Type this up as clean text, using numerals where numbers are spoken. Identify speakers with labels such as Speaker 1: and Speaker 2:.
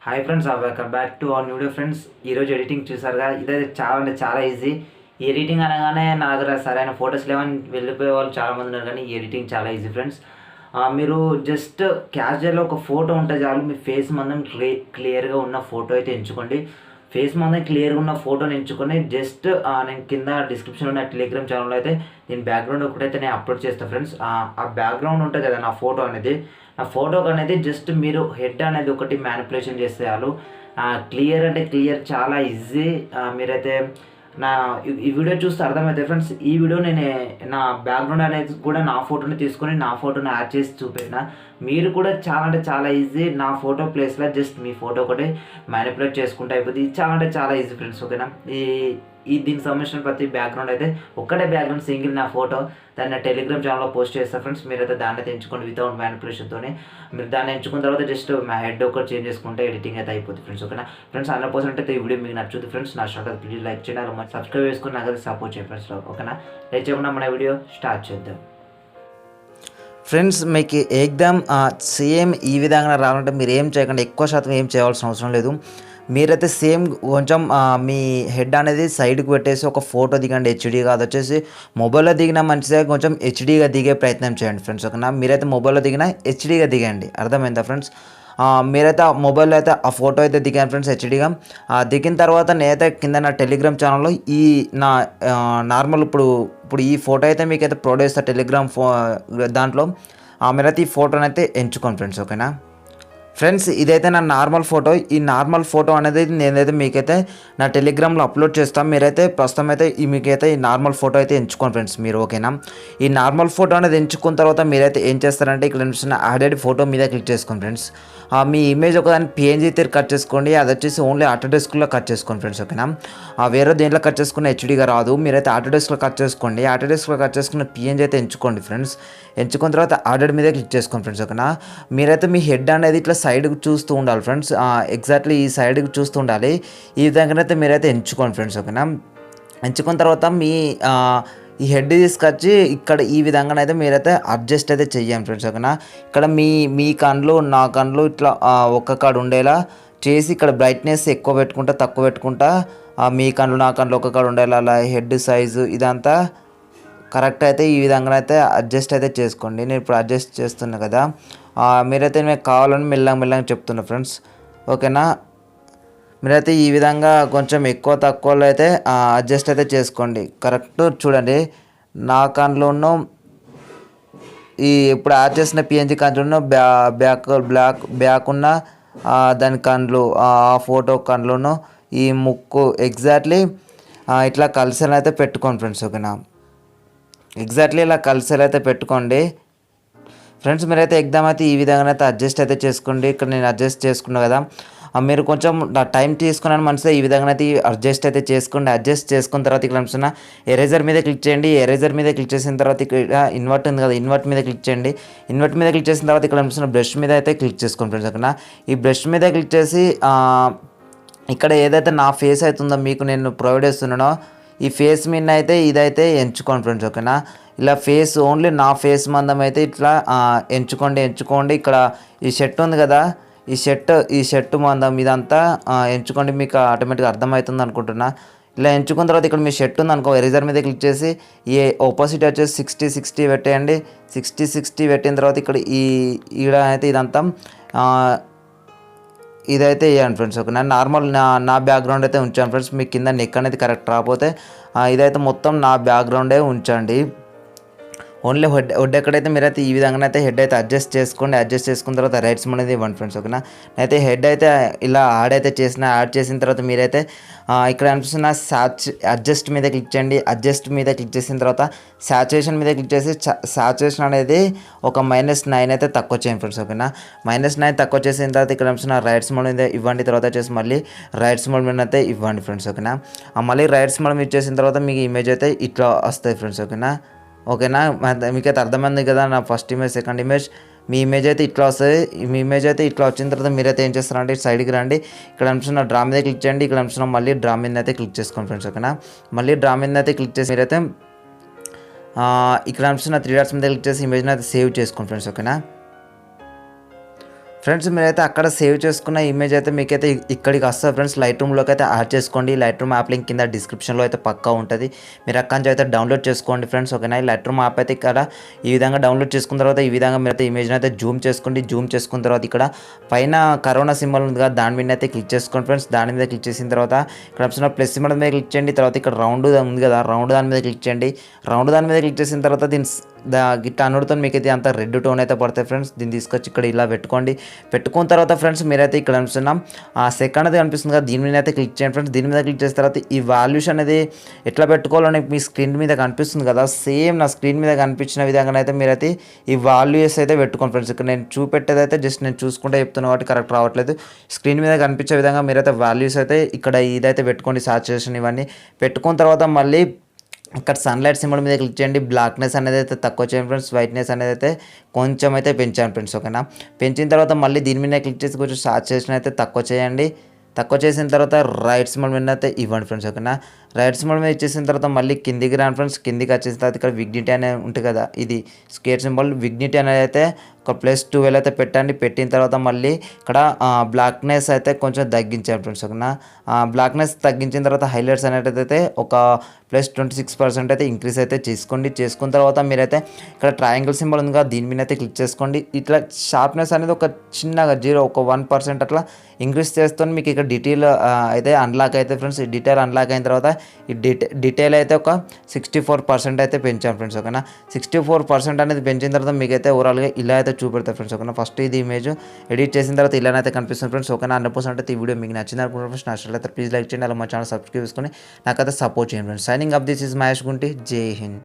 Speaker 1: Hi friends, welcome back to our video friends. ఈరోజు editing చూసారుగా, ఇదైతే చాలా అంటే చాలా ఈజీ. ఈ ఎడిటింగ్ అనగానే నా దగ్గర సరైన ఫొటోస్ లేవని వెళ్ళిపోయే వాళ్ళు చాలామంది ఉన్నారు, కానీ ఈ ఎడిటింగ్ చాలా ఈజీ ఫ్రెండ్స్. మీరు జస్ట్ క్యాజువల్గా ఒక ఫోటో ఉంటే చాలు, మీ ఫేస్ మందం క్లియర్గా ఉన్న ఫోటో అయితే ఎంచుకోండి. ఫేస్ మందం క్లియర్గా ఉన్న ఫోటోని ఎంచుకొని జస్ట్ నేను కింద డిస్క్రిప్షన్లో ఉన్న టెలిగ్రామ్ ఛానల్లో అయితే నేను బ్యాక్గ్రౌండ్ ఒకటైతే నేను అప్లోడ్ చేస్తాను ఫ్రెండ్స్. ఆ బ్యాక్గ్రౌండ్ ఉంటుంది కదా, నా ఫోటో అనేది, ఆ ఫోటోకి అనేది జస్ట్ మీరు హెడ్ అనేది ఒకటి మ్యానిపులేషన్ చేస్తే చాలు. క్లియర్ అంటే క్లియర్, చాలా ఈజీ. మీరైతే నా ఈ వీడియో చూస్తే అర్థమవుతుంది ఫ్రెండ్స్. ఈ వీడియో నేను నా బ్యాక్గ్రౌండ్ అనేది కూడా నా ఫోటోని తీసుకొని నా ఫోటోని యాడ్ చేసి చూపెట్టిన. మీరు కూడా చాలా అంటే చాలా ఈజీ. నా ఫోటో ప్లేస్లో జస్ట్ మీ ఫోటో ఒకటి మ్యానిపులేట్ చేసుకుంటే అయిపోతుంది. ఇది చాలా అంటే చాలా ఈజీ ఫ్రెండ్స్. ఓకేనా, దీనికి సంబంధించిన ప్రతి బ్యాక్గ్రౌండ్ అయితే ఒక్కటే బ్యాక్గ్రౌండ్ సింగిల్ నా ఫోటో, దాన్ని టెలిగ్రామ్ ఛానల్లో పోస్ట్ చేస్తారు ఫ్రెండ్స్. మీరైతే దాన్ని అయితే ఎంచుకోండి వితౌట్ మ్యానిపులేషన్తో. మీరు దాన్ని ఎంచుకున్న తర్వాత జస్ట్ మా హెడ్ ఒకటి చేంజ్ చేసుకుంటే ఎడిటింగ్ అయితే అయిపోతుంది ఫ్రెండ్స్. ఓకేనా ఫ్రెండ్స్, 100% అయితే ఈ వీడియో మీకు నచ్చుతుంది ఫ్రెండ్స్. నా షార్ట్ ప్లీజ్ లైక్ చేయండి, అలా సబ్స్క్రైబ్ చేసుకుని నాకు అయితే సపోర్ట్ చేయండి ఫ్రెండ్స్. ఓకేనా, లైక్ చేయకుండా మన వీడియో స్టార్ట్ చేద్దాం ఫ్రెండ్స్. మీకు ఎగ్జామ్ సేమ్ ఈ విధంగా రావాలంటే మీరు ఏం చేయకండి, ఎక్కువ శాతం ఏం చేయాల్సిన అవసరం లేదు. మీరైతే సేమ్ కొంచెం మీ హెడ్ అనేది సైడ్కి పెట్టేసి ఒక ఫోటో దిగండి. హెచ్డీ కాదు, వచ్చేసి మొబైల్లో దిగినా మంచిదే, కొంచెం హెచ్డీగా దిగే ప్రయత్నం చేయండి ఫ్రెండ్స్. ఓకేనా, మీరైతే మొబైల్లో దిగినా హెచ్డీగా దిగండి. అర్థమైందా ఫ్రెండ్స్? మీరైతే ఆ మొబైల్లో అయితే ఆ ఫోటో అయితే దిగాను ఫ్రెండ్స్ హెచ్డీగా. దిగిన తర్వాత నేనైతే కింద నా టెలిగ్రామ్ ఛానల్లో ఈ నా నార్మల్ ఇప్పుడు ఈ ఫోటో అయితే మీకైతే ప్రొవైడ్ చేస్తా టెలిగ్రామ్ దాంట్లో. మీరైతే ఈ ఫోటోని అయితే ఎంచుకోండి ఫ్రెండ్స్. ఓకేనా ఫ్రెండ్స్, ఇదైతే నా నార్మల్ ఫోటో. ఈ నార్మల్ ఫోటో అనేది నేనైతే మీకైతే నా టెలిగ్రామ్లో అప్లోడ్ చేస్తాను. మీరైతే ప్రస్తుతం అయితే మీకైతే ఈ నార్మల్ ఫోటో అయితే ఎంచుకోండి ఫ్రెండ్స్ మీరు. ఓకేనా, ఈ నార్మల్ ఫోటో అనేది ఎంచుకున్న తర్వాత మీరైతే ఏం చేస్తారంటే ఇక్కడ చూసిన యాడెడ్ ఫోటో మీద క్లిక్ చేసుకోండి ఫ్రెండ్స్. మీ ఇమేజ్ ఒకదాన్ని పిఎన్జీ అయితే కట్ చేసుకోండి. అది వచ్చేసి ఓన్లీ ఆటోడెస్క్లో కట్ చేసుకోండి ఫ్రెండ్స్. ఓకేనా, వేరే దేంట్లో కట్ చేసుకున్న హెచ్డీగా రాదు. మీరైతే ఆటోడెస్క్లో కట్ చేసుకోండి. ఆటోడెస్క్లో కట్ చేసుకున్న పిఎన్జీ అయితే ఎంచుకోండి ఫ్రెండ్స్. ఎంచుకున్న తర్వాత ఆర్డర్ మీద క్లిక్ చేసుకోండి ఫ్రెండ్స్. ఓకేనా, మీరైతే మీ హెడ్ అనేది ఇట్లా సైడ్కి చూస్తూ ఉండాలి ఫ్రెండ్స్. ఎగ్జాక్ట్లీ ఈ సైడ్కి చూస్తూ ఉండాలి. ఈ విధంగానైతే మీరైతే ఎంచుకోండి ఫ్రెండ్స్. ఓకేనా, ఎంచుకున్న తర్వాత మీ ఈ హెడ్ తీసుకొచ్చి ఇక్కడ ఈ విధంగానైతే మీరైతే అడ్జస్ట్ అయితే చెయ్యండి ఫ్రెండ్స్. ఓకేనా, ఇక్కడ మీ కళ్ళు నా కళ్ళు ఇట్లా ఒక్క కాడ ఉండేలా చేసి ఇక్కడ బ్రైట్నెస్ ఎక్కువ పెట్టుకుంటా తక్కువ పెట్టుకుంటా మీ కళ్ళు నా కళ్ళు ఒక్క కాడ ఉండేలా అలా హెడ్ సైజు ఇదంతా కరెక్ట్ అయితే ఈ విధంగా అయితే అడ్జస్ట్ అయితే చేసుకోండి. నేను ఇప్పుడు అడ్జస్ట్ చేస్తున్నా కదా, మీరైతే మీకు కావాలని మెల్లగా చెప్తున్నా ఫ్రెండ్స్. ఓకేనా, మీరైతే ఈ విధంగా కొంచెం ఎక్కువ తక్కువలో అయితే అడ్జస్ట్ అయితే చేసుకోండి. కరెక్ట్ చూడండి, నా కన్నులో ఈ ఇప్పుడు యాడ్ చేసిన పిఎన్జీ కన్నులో బ్యాక్ ఉన్న దాని కన్నులు ఆ ఫోటో కన్నులను ఈ ముక్కు ఎగ్జాక్ట్లీ ఇట్లా కలిసేలా అయితే పెట్టుకోండి ఫ్రెండ్స్. ఓకేనా, ఎగ్జాక్ట్లీ ఇలా కలిసేలా అయితే పెట్టుకోండి ఫ్రెండ్స్. మీరైతే ఎగ్జామ్ అయితే ఈ విధంగా అయితే అడ్జస్ట్ అయితే చేసుకోండి. ఇక్కడ నేను అడ్జస్ట్ చేసుకున్నా కదా, మీరు కొంచెం టైం తీసుకున్నాను మంచిగా ఈ విధంగా అయితే అడ్జస్ట్ అయితే చేసుకోండి. అడ్జస్ట్ చేసుకున్న తర్వాత ఇక్కడ అంటున్నా ఎరేజర్ మీద క్లిక్ చేయండి. ఎరేజర్ మీద క్లిక్ చేసిన తర్వాత ఇక్కడ ఇన్వర్ట్ ఉంది కదా, ఇన్వర్ట్ మీద క్లిక్ చేయండి. ఇన్వర్ట్ మీద క్లిక్ చేసిన తర్వాత ఇక్కడ అంటున్న బ్రష్ మీద అయితే క్లిక్ చేసుకోండి ఫ్రెండ్స్. ఓకేనా, ఈ బ్రష్ మీద క్లిక్ చేసి ఇక్కడ ఏదైతే నా ఫేస్ అవుతుందో మీకు నేను ప్రొవైడ్ చేస్తున్నానో ఈ ఫేస్ మీద అయితే ఇదైతే ఎంచుకోండి ఫ్రెండ్స్. ఓకేనా, ఇలా ఫేస్ ఓన్లీ నా ఫేస్ మందం అయితే ఇట్లా ఎంచుకోండి. ఇక్కడ ఈ షర్ట్ ఉంది కదా, ఈ షర్ట్ మందం ఇదంతా ఎంచుకోండి. మీకు ఆటోమేటిక్గా అర్థమవుతుంది అనుకుంటున్నా. ఇలా ఎంచుకున్న తర్వాత ఇక్కడ మీ షర్ట్ ఉంది అనుకో, ఎరేజర్ మీద క్లిక్ చేసి ఈ ఆపోజిట్ వచ్చేసి 60 పెట్టేయండి. 60 పెట్టిన తర్వాత ఇక్కడ ఈడ అయితే ఇదంతా ఇదైతే వేయండి ఫ్రెండ్స్. ఓకే, నేను నార్మల్ నా బ్యాక్గ్రౌండ్ అయితే ఉంచాను ఫ్రెండ్స్. మీకు కింద నెక్ అనేది కరెక్ట్ రాకపోతే ఇదైతే మొత్తం నా బ్యాక్గ్రౌండే ఉంచండి. ఓన్లీ హెడ్ ఎక్కడైతే మీరైతే ఈ విధంగా అయితే హెడ్ అయితే అడ్జస్ట్ చేసుకోండి. అడ్జస్ట్ చేసుకున్న తర్వాత రైట్స్ అనేది ఇవ్వండి ఫ్రెండ్స్. ఓకేనా, అయితే హెడ్ అయితే ఇలా యాడ్ చేసిన తర్వాత మీరైతే ఇక్కడ అనిపిస్తున్న అడ్జస్ట్ మీద క్లిక్ చేయండి. అడ్జస్ట్ మీద క్లిక్ చేసిన తర్వాత సాచురేషన్ మీద క్లిక్ చేసి సాచురేషన్ అనేది ఒక -9 అయితే తక్కువ చేయండి ఫ్రెండ్స్. ఓకేనా, -9 తక్కువ చేసిన తర్వాత ఇక్కడ అనిపిస్తున్న రైట్స్ మోడ్ మీద ఇవ్వండి. తర్వాత వచ్చేసి మళ్ళీ రైట్స్ మోడ్ మీద అయితే ఇవ్వండి ఫ్రెండ్స్. ఓకేనా, మళ్ళీ రైట్స్ మోడ్ మీద ఇచ్చేసిన తర్వాత మీకు ఇమేజ్ అయితే ఇట్లా వస్తాయి ఫ్రెండ్స్. ఓకేనా, మీకైతే అర్థమైంది కదా నా ఫస్ట్ ఇమేజ్ సెకండ్ ఇమేజ్. మీ ఇమేజ్ అయితే ఇట్లా వస్తుంది. మీ ఇమేజ్ అయితే ఇట్లా వచ్చిన తర్వాత మీరైతే ఏం చేస్తారంటే సైడ్కి రండి. ఇక్కడ అనిపిస్తున్న డ్రా మీద క్లిక్ చేయండి. ఇక్కడ అనిపిస్తున్న మళ్ళీ డ్రా మీద అయితే క్లిక్ చేసుకోండి ఫ్రెండ్స్. ఓకేనా, మళ్ళీ డ్రా మీద అయితే క్లిక్ చేసి మీరైతే ఇక్కడ అనిపిస్తున్న 3 డాట్స్ మీద క్లిక్ చేసి ఇమేజ్ని అయితే సేవ్ చేసుకోండి ఫ్రెండ్స్. ఓకేనా ఫ్రెండ్స్ మీరైతే అక్కడ సేవ్ చేసుకున్న ఇమేజ్ అయితే మీకైతే ఇక్కడికి వస్తుంది ఫ్రెండ్స్. లైట్ రూమ్లోకి అయితే యాడ్ చేసుకోండి. లైట్ రూమ్ యాప్ లింక్ కింద డిస్క్రిప్షన్లో అయితే పక్కా ఉంటుంది. మీరు అక్కడి నుంచి అయితే డౌన్లోడ్ చేసుకోండి ఫ్రెండ్స్. ఓకేనా, ఈ లైట్ రూమ్ యాప్ అయితే ఇక్కడ ఈ విధంగా డౌన్లోడ్ చేసుకున్న తర్వాత ఈ విధంగా మీరైతే ఇమేజ్ని అయితే జూమ్ చేసుకోండి. జూమ్ చేసుకున్న తర్వాత ఇక్కడ పైన కరోనా సింబల్ ఉంది కదా, దాని మీద అయితే క్లిక్ చేసుకోండి ఫ్రెండ్స్. దాని మీద క్లిక్ చేసిన తర్వాత ఇక్కడ వచ్చిన ప్లస్ సింబల్ మీద క్లిక్ చేయండి. తర్వాత ఇక్కడ రౌండ్ ఉంది కదా, రౌండ్ దాని మీద క్లిక్ చేయండి. రౌండ్ దాని మీద క్లిక్ చేసిన తర్వాత దీని గిట్ట అనుడుతో మీకు అయితే అంత రెడ్ టోన్ అయితే పడతాయి ఫ్రెండ్స్. దీన్ని తీసుకొచ్చి ఇక్కడ ఇలా పెట్టుకోండి. పెట్టుకున్న తర్వాత ఫ్రెండ్స్ మీరైతే ఇక్కడ కనిపిస్తున్నాం ఆ సెకండ్ అది కనిపిస్తుంది కదా, దీని మీద అయితే క్లిక్ చేయండి ఫ్రెండ్స్. దీని మీద క్లిక్ చేసిన తర్వాత ఈ వాల్యూస్ అనేది ఎట్లా పెట్టుకోవాలని మీ స్క్రీన్ మీద కనిపిస్తుంది కదా, సేమ్ నా స్క్రీన్ మీద కనిపించిన విధంగా అయితే మీరైతే ఈ వాల్యూస్ అయితే పెట్టుకోండి ఫ్రెండ్స్. ఇక్కడ నేను చూపెట్టేది అయితే జస్ట్ నేను చూసుకుంటే చెప్తున్నా కాబట్టి కరెక్ట్ రావట్లేదు. స్క్రీన్ మీద కనిపించే విధంగా మీరైతే వాల్యూస్ అయితే ఇక్కడ ఇదైతే పెట్టుకోండి. సాచురేషన్ ఇవన్నీ పెట్టుకున్న తర్వాత మళ్ళీ ఇక్కడ సన్లైట్ సింబల్ మీద క్లిక్ చేయండి. బ్లాక్నెస్ అనేది అయితే తక్కువ చేయండి ఫ్రెండ్స్. వైట్నెస్ అనేది అయితే కొంచెం అయితే పెంచాను ఫ్రెండ్స్. ఓకేనా, పెంచిన తర్వాత మళ్ళీ దీని మీద క్లిక్ చేసి కొంచెం సాచురేషన్ అయితే తక్కువ చేయండి. తక్కువ చేసిన తర్వాత రైట్ సింబల్ మీద అయితే ఇవ్వండి ఫ్రెండ్స్. ఓకేనా, రైట్ సింబల్ మీద ఇచ్చేసిన తర్వాత మళ్ళీ కిందికి రాను ఫ్రెండ్స్. కిందికి వచ్చేసిన తర్వాత ఇక్కడ విగ్నిటీ అనేది ఉంటుంది కదా, ఇది స్కేర్ సింబల్. విగ్నిటీ అనేది అయితే ఒక +12 అయితే పెట్టండి. పెట్టిన తర్వాత మళ్ళీ ఇక్కడ బ్లాక్నెస్ అయితే కొంచెం తగ్గించాను ఫ్రెండ్స్. ఓకేనా, బ్లాక్నెస్ తగ్గించిన తర్వాత హైలైట్స్ అనేది అయితే ఒక +26% అయితే ఇంక్రీజ్ అయితే చేసుకోండి. చేసుకున్న తర్వాత మీరైతే ఇక్కడ ట్రయాంగిల్ సింబల్ ఉంది కదా, దీని మీద అయితే క్లిక్ చేసుకోండి. ఇట్లా షార్ప్నెస్ అనేది ఒక చిన్నగా 1% అట్లా ఇంక్రీజ్ చేస్తుంది. మీకు ఇక్కడ డీటెయిల్ అయితే అన్లాక్ అయితే ఫ్రెండ్స్. ఈ డీటెయిల్ అన్లాక్ అయిన తర్వాత ఈ డీటెయిల్ అయితే ఒక 64% అయితే పెంచాం ఫ్రెండ్స్. ఓకేనా, 64% అనేది పెంచిన తర్వాత మీకైతే ఓవరాల్గా ఇలా అయితే చూపెడతాయి ఫ్రెండ్స్. ఓకేనా, ఫస్ట్ ఇది ఇమేజ్ ఎడిట్ చేసిన తర్వాత ఇలానైతే కనిపిస్తుంది ఫ్రెండ్స్. ఓకేనా, 100% అయితే ఈ వీడియో మీకు నచ్చింది అనుకుంటున్నాను ఫ్రెండ్స్. నచ్చినట్లయితే ప్లీజ్ లైక్ చేయండి. అలా మా ఛానల్ సబ్స్క్రైబ్ చేసుకొని నాకైతే సపోర్ట్ చేయండి friends. Signing up, this is Mahesh Gunti. జై హింద్.